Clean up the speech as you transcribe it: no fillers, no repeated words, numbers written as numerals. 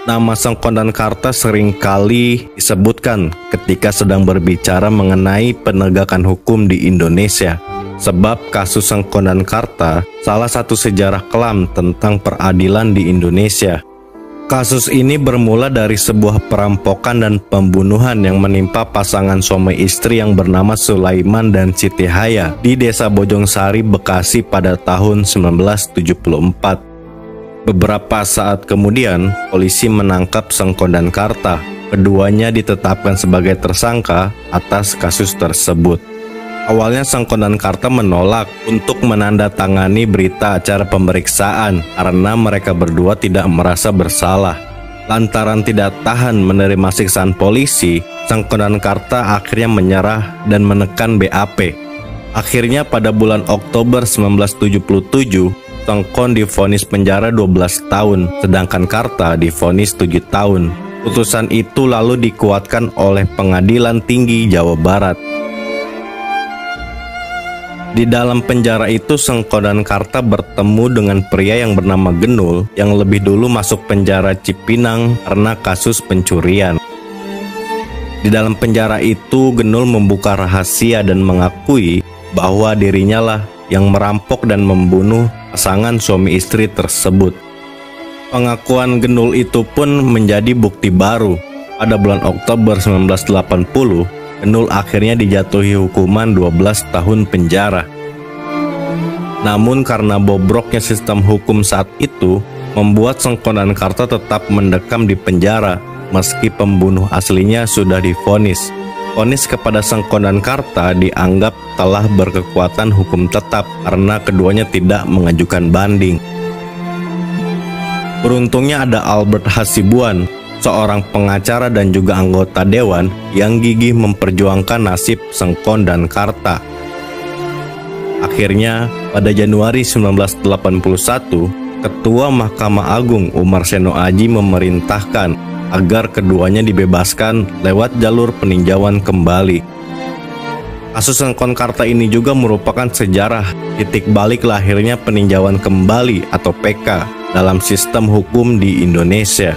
Nama Sengkondankarta seringkali disebutkan ketika sedang berbicara mengenai penegakan hukum di Indonesia. Sebab kasus Sengkondankarta salah satu sejarah kelam tentang peradilan di Indonesia. Kasus ini bermula dari sebuah perampokan dan pembunuhan yang menimpa pasangan suami istri yang bernama Sulaiman dan Siti Haya di Desa Bojongsari, Bekasi pada tahun 1974. Beberapa saat kemudian, polisi menangkap Sengkondankarta. Keduanya ditetapkan sebagai tersangka atas kasus tersebut. Awalnya Sengkondankarta menolak untuk menandatangani berita acara pemeriksaan karena mereka berdua tidak merasa bersalah. Lantaran tidak tahan menerima siksaan polisi, Sengkondankarta akhirnya menyerah dan menekan BAP. Akhirnya pada bulan Oktober 1977, Sengkon divonis penjara 12 tahun, sedangkan Karta divonis 7 tahun. Putusan itu lalu dikuatkan oleh Pengadilan Tinggi Jawa Barat. Di dalam penjara itu, Sengkondankarta bertemu dengan pria yang bernama Genul yang lebih dulu masuk penjara Cipinang karena kasus pencurian. Di dalam penjara itu, Genul membuka rahasia dan mengakui bahwa dirinya lah yang merampok dan membunuh pasangan suami istri tersebut. Pengakuan Genul itu pun menjadi bukti baru. Pada bulan Oktober 1980, Genul akhirnya dijatuhi hukuman 12 tahun penjara. Namun karena bobroknya sistem hukum saat itu, membuat Sengkondankarta tetap mendekam di penjara meski pembunuh aslinya sudah divonis. Vonis kepada Sengkondankarta dianggap telah berkekuatan hukum tetap karena keduanya tidak mengajukan banding. Beruntungnya ada Albert Hasibuan, seorang pengacara dan juga anggota dewan yang gigih memperjuangkan nasib Sengkondankarta. Akhirnya, pada Januari 1981, Ketua Mahkamah Agung Umar Seno Aji memerintahkan agar keduanya dibebaskan lewat jalur peninjauan kembali. Kasus Sengkondankarta ini juga merupakan sejarah titik balik lahirnya peninjauan kembali atau PK dalam sistem hukum di Indonesia.